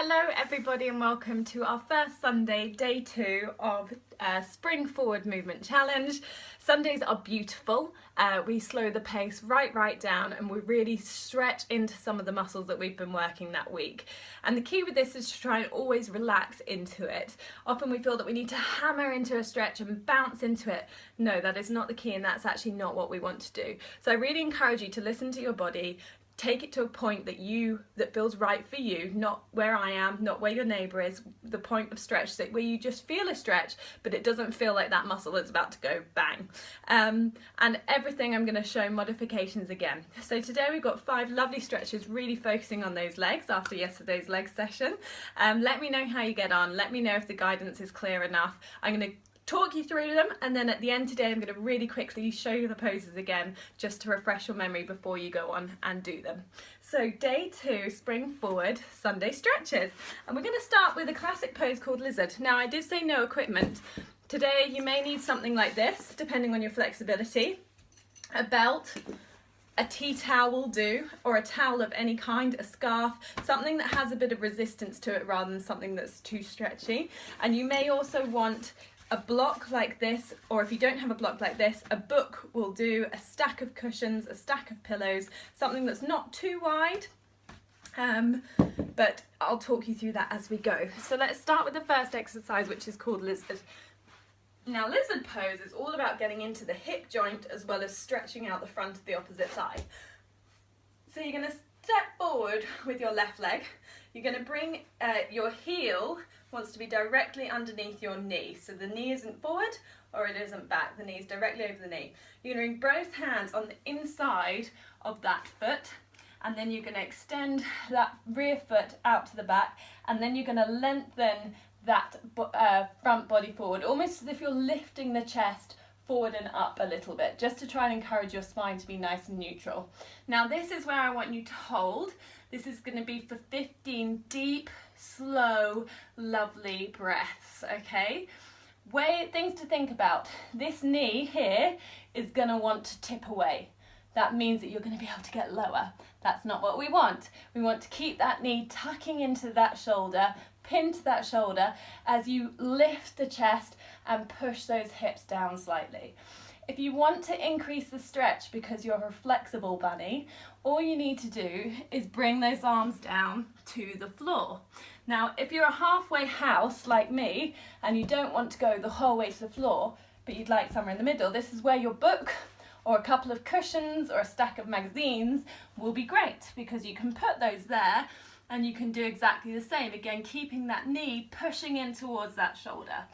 Hello everybody and welcome to our first Sunday, day 2 of Spring Forward Movement Challenge. Sundays are beautiful. We slow the pace right down and we really stretch into some of the muscles that we've been working that week. And the key with this is to try and always relax into it. Often we feel that we need to hammer into a stretch and bounce into it. No, that is not the key, and that's actually not what we want to do. So I really encourage you to listen to your body. Take it to a point that feels right for you, not where I am, not where your neighbour is, the point of stretch, so where you just feel a stretch, but it doesn't feel like that muscle is about to go bang. And everything I'm going to show modifications again. So today we've got 5 lovely stretches, really focusing on those legs after yesterday's leg session. Let me know how you get on. Let me know if the guidance is clear enough. I'm going to talk you through them, and then at the end today I'm going to really quickly show you the poses again just to refresh your memory before you go on and do them. So day 2, Spring Forward Sunday stretches, and we're going to start with a classic pose called Lizard. Now I did say no equipment. Today you may need something like this depending on your flexibility. A belt, a tea towel will do, or a towel of any kind, a scarf, something that has a bit of resistance to it rather than something that's too stretchy. And you may also want a block like this, or if you don't have a block like this, a book will do, a stack of cushions, a stack of pillows, something that's not too wide, but I'll talk you through that as we go. So let's start with the first exercise, which is called Lizard. Now Lizard pose is all about getting into the hip joint as well as stretching out the front of the opposite thigh. So you're going to step forward with your left leg. You're going to bring your heel wants to be directly underneath your knee. So the knee isn't forward or it isn't back. The knee is directly over the knee. You're going to bring both hands on the inside of that foot, and then you're going to extend that rear foot out to the back, and then you're going to lengthen that front body forward, almost as if you're lifting the chest forward and up a little bit, just to try and encourage your spine to be nice and neutral. Now this is where I want you to hold. This is going to be for 15 deep, slow, lovely breaths, okay? Things to think about. This knee here is going to want to tip away. That means that you're going to be able to get lower. That's not what we want. We want to keep that knee tucking into that shoulder, pinned to that shoulder as you lift the chest and push those hips down slightly. If you want to increase the stretch because you're a flexible bunny, all you need to do is bring those arms down to the floor. Now, if you're a halfway house like me and you don't want to go the whole way to the floor, but you'd like somewhere in the middle, this is where your book or a couple of cushions or a stack of magazines will be great, because you can put those there and you can do exactly the same. Again, keeping that knee pushing in towards that shoulder.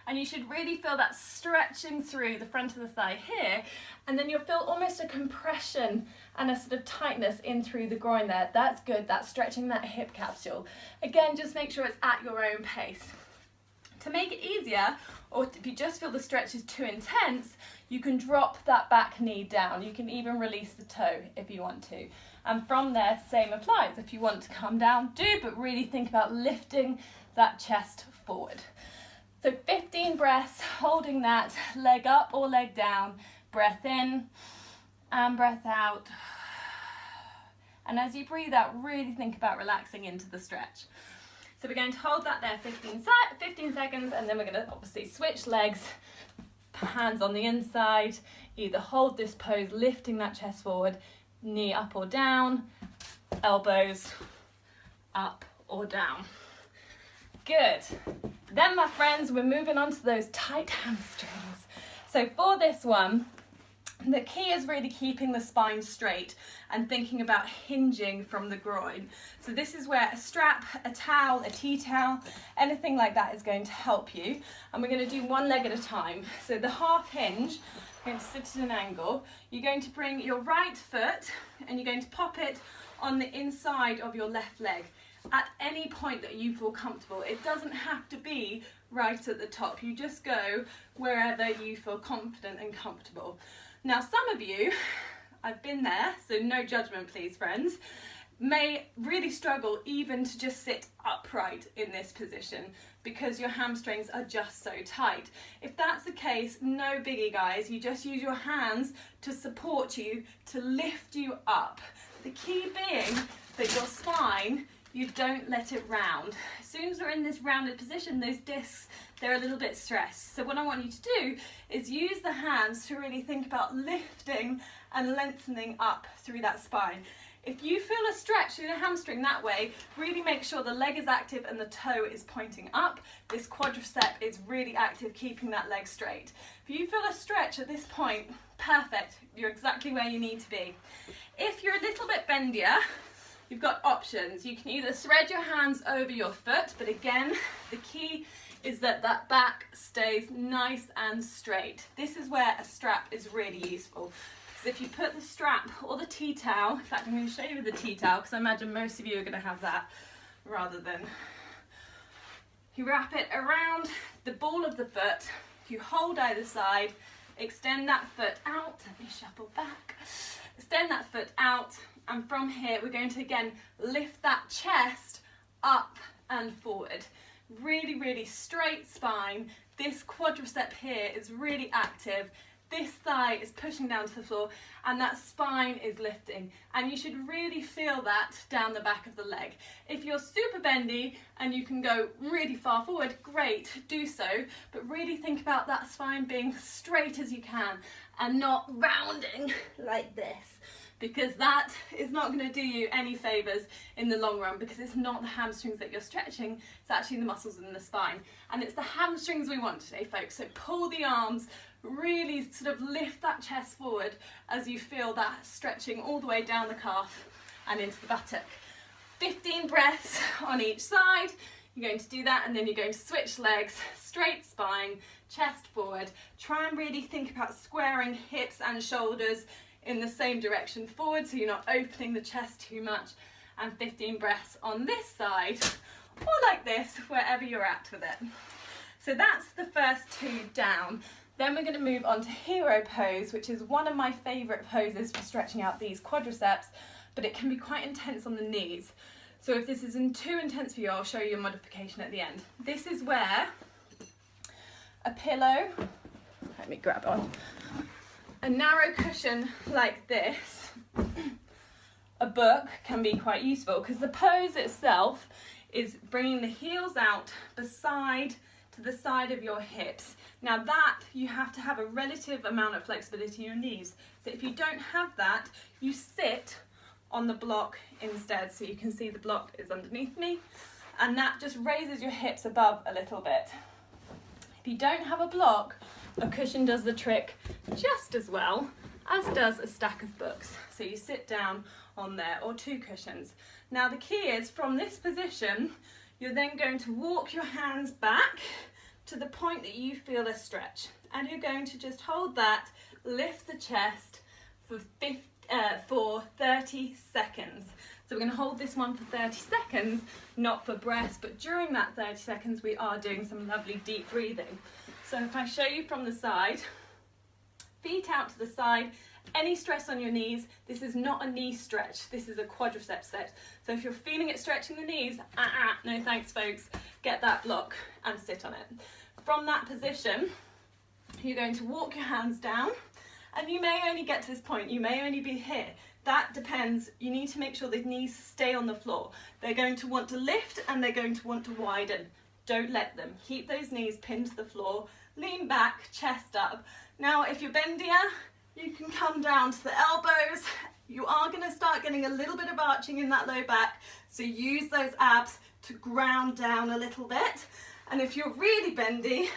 And you should really feel that stretching through the front of the thigh here, and then you'll feel almost a compression and a sort of tightness in through the groin there. That's good, that's stretching that hip capsule. Again, just make sure it's at your own pace. To make it easier, or if you just feel the stretch is too intense, you can drop that back knee down. You can even release the toe if you want to. And from there, same applies. If you want to come down, do, but really think about lifting that chest forward. So 15 breaths, holding that, leg up or leg down, breath in and breath out. And as you breathe out, really think about relaxing into the stretch. So we're going to hold that there 15 seconds, and then we're going to obviously switch legs, hands on the inside, either hold this pose, lifting that chest forward, knee up or down, elbows up or down. Good. Then, my friends, we're moving on to those tight hamstrings. So for this one, the key is really keeping the spine straight and thinking about hinging from the groin. So this is where a strap, a towel, a tea towel, anything like that is going to help you. And we're going to do one leg at a time. So the half hinge, you're going to sit at an angle. You're going to bring your right foot and you're going to pop it on the inside of your left leg at any point that you feel comfortable. It doesn't have to be right at the top. You just go wherever you feel confident and comfortable. Now, some of you, I've been there, so no judgment please, friends, may really struggle even to just sit upright in this position because your hamstrings are just so tight. If that's the case, no biggie guys, you just use your hands to support you, to lift you up. The key being that your spine, you don't let it round. As soon as we're in this rounded position, those discs, they're a little bit stressed. So what I want you to do is use the hands to really think about lifting and lengthening up through that spine. If you feel a stretch through the hamstring that way, really make sure the leg is active and the toe is pointing up. This quadricep is really active, keeping that leg straight. If you feel a stretch at this point, perfect, you're exactly where you need to be. If you're a little bit bendier, you've got options. You can either thread your hands over your foot, but again, the key is that that back stays nice and straight. This is where a strap is really useful. Because if you put the strap or the tea towel, in fact I'm going to show you the tea towel because I imagine most of you are going to have that rather than, you wrap it around the ball of the foot, you hold either side, extend that foot out, let me shuffle back, extend that foot out, and from here we're going to again lift that chest up and forward. Really, really straight spine. This quadricep here is really active. This thigh is pushing down to the floor and that spine is lifting, and you should really feel that down the back of the leg. If you're super bendy and you can go really far forward, great, do so, but really think about that spine being straight as you can and not rounding like this, because that is not going to do you any favours in the long run, because it's not the hamstrings that you're stretching, it's actually the muscles in the spine. And it's the hamstrings we want today, folks. So pull the arms, really sort of lift that chest forward as you feel that stretching all the way down the calf and into the buttock. 15 breaths on each side. You're going to do that, and then you're going to switch legs, straight spine, chest forward. Try and really think about squaring hips and shoulders in the same direction forward, so you're not opening the chest too much. And 15 breaths on this side, or like this, wherever you're at with it. So that's the first two down. Then we're going to move on to hero pose, which is one of my favourite poses for stretching out these quadriceps, but it can be quite intense on the knees. So if this isn't too intense for you, I'll show you a modification at the end. This is where a pillow, let me grab on, a narrow cushion like this, a book can be quite useful, because the pose itself is bringing the heels out to the side of your hips. Now that, you have to have a relative amount of flexibility in your knees. So if you don't have that, you sit on the block instead. So you can see the block is underneath me, and that just raises your hips above a little bit. If you don't have a block, a cushion does the trick just as well as does a stack of books. So you sit down on there, or two cushions. Now the key is, from this position, you're then going to walk your hands back to the point that you feel a stretch, and you're going to just hold that, lift the chest for 30 seconds. So we're going to hold this one for 30 seconds, not for breaths, but during that 30 seconds we are doing some lovely deep breathing. So if I show you from the side, feet out to the side, any stress on your knees, this is not a knee stretch, this is a quadricep stretch. So if you're feeling it stretching the knees, no thanks folks, get that block and sit on it. From that position, you're going to walk your hands down, and you may only get to this point, you may only be here. That depends, you need to make sure the knees stay on the floor. They're going to want to lift and they're going to want to widen. Don't let them. Keep those knees pinned to the floor, lean back, chest up. Now if you're bendier, you can come down to the elbows. You are going to start getting a little bit of arching in that low back, so use those abs to ground down a little bit. And if you're really bendy,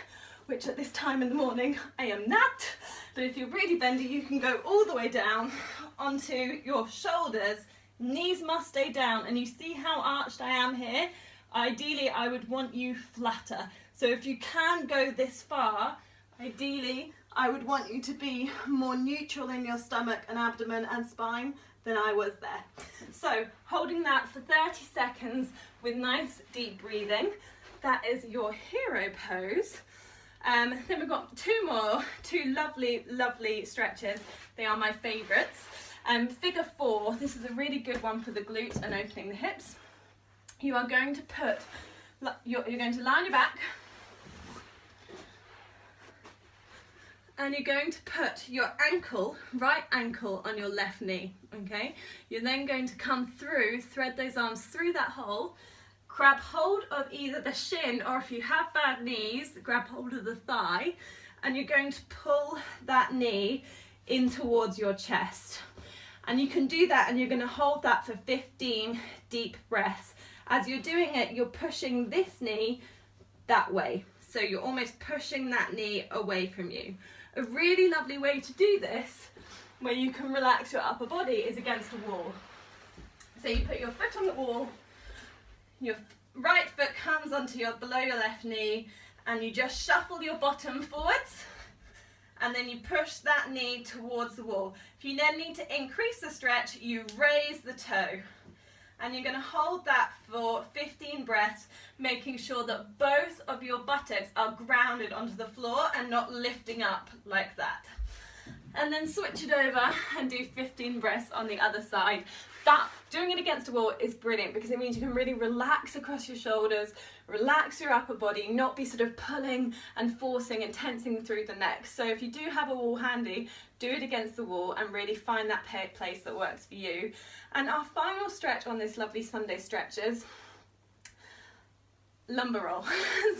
which at this time in the morning I am not, but if you're really bendy, you can go all the way down onto your shoulders. Knees must stay down, and you see how arched I am here? Ideally I would want you flatter. So if you can go this far, ideally I would want you to be more neutral in your stomach and abdomen and spine than I was there. So holding that for 30 seconds with nice deep breathing, that is your hero pose. Then we've got two lovely stretches. They are my favourites. Figure 4, this is a really good one for the glutes and opening the hips. You are going to you're going to lie on your back, and you're going to put your ankle, right ankle, on your left knee, okay? You're then going to come through, thread those arms through that hole, grab hold of either the shin, or if you have bad knees, grab hold of the thigh, and you're going to pull that knee in towards your chest. And you can do that, and you're going to hold that for 15 deep breaths. As you're doing it, you're pushing this knee that way. So you're almost pushing that knee away from you. A really lovely way to do this, where you can relax your upper body, is against a wall. So you put your foot on the wall, your right foot comes onto below your left knee, and you just shuffle your bottom forwards, and then you push that knee towards the wall. If you then need to increase the stretch, you raise the toe. And you're going to hold that for 15 breaths, making sure that both of your buttocks are grounded onto the floor and not lifting up like that. And then switch it over and do 15 breaths on the other side. Doing it against a wall is brilliant because it means you can really relax across your shoulders, relax your upper body, not be sort of pulling and forcing and tensing through the neck. So if you do have a wall handy, do it against the wall and really find that place that works for you. And our final stretch on this lovely Sunday stretches, lumbar roll.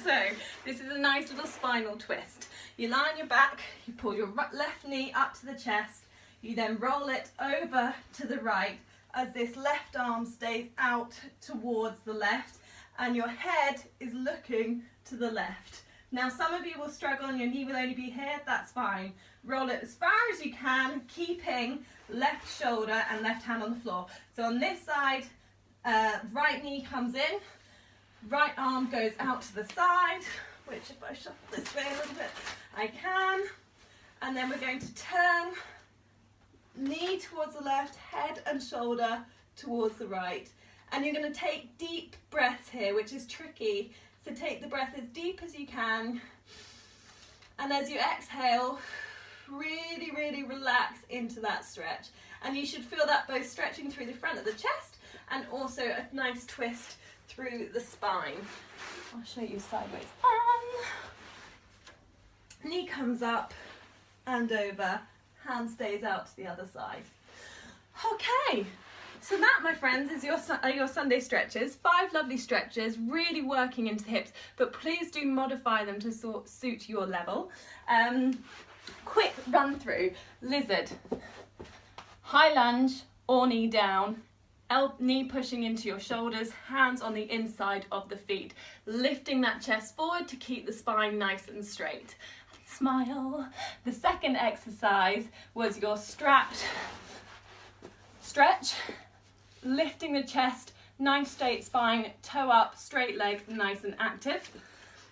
So this is a nice little spinal twist. You lie on your back, you pull your left knee up to the chest, you then roll it over to the right as this left arm stays out towards the left and your head is looking to the left. Now some of you will struggle and your knee will only be here, that's fine. Roll it as far as you can, keeping left shoulder and left hand on the floor. So on this side, right knee comes in, right arm goes out to the side, which if I shuffle this way a little bit, I can. And then we're going to turn knee towards the left, head and shoulder towards the right. And you're going to take deep breaths here, which is tricky. So take the breath as deep as you can. And as you exhale, really, really relax into that stretch. And you should feel that both stretching through the front of the chest and also a nice twist through the spine. I'll show you sideways on. Knee comes up and over. Hand stays out to the other side. Okay, so that, my friends, is your Sunday stretches. 5 lovely stretches, really working into the hips, but please do modify them to suit your level. Quick run through. Lizard, high lunge or knee down, knee pushing into your shoulders, hands on the inside of the feet, lifting that chest forward to keep the spine nice and straight. Smile. The second exercise was your strapped stretch, lifting the chest, nice straight spine, toe up, straight leg, nice and active.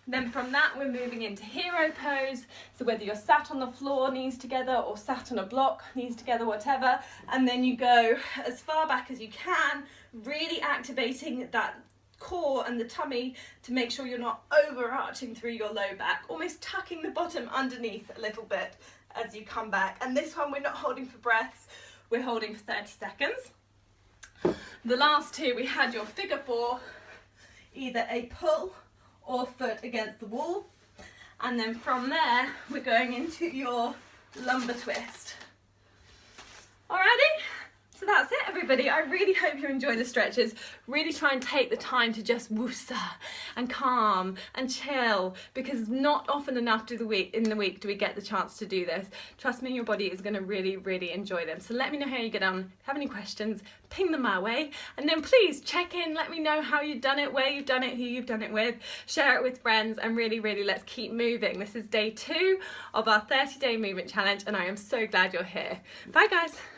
Then from that we're moving into hero pose, so whether you're sat on the floor, knees together, or sat on a block, knees together, whatever, and then you go as far back as you can, really activating that core and the tummy to make sure you're not overarching through your low back, almost tucking the bottom underneath a little bit as you come back. And this one we're not holding for breaths, we're holding for 30 seconds. The last two we had your figure 4, either a pull or foot against the wall, and then from there we're going into your lumbar twist. Alrighty? So that's it, everybody. I really hope you enjoy the stretches. Really try and take the time to just woosah and calm and chill, because not often enough in the week do we get the chance to do this. Trust me, your body is going to really, really enjoy them. So let me know how you get on. If you have any questions, ping them my way. And then please check in, let me know how you've done it, where you've done it, who you've done it with. Share it with friends, and really, really let's keep moving. This is day 2 of our 30-day movement challenge, and I am so glad you're here. Bye, guys.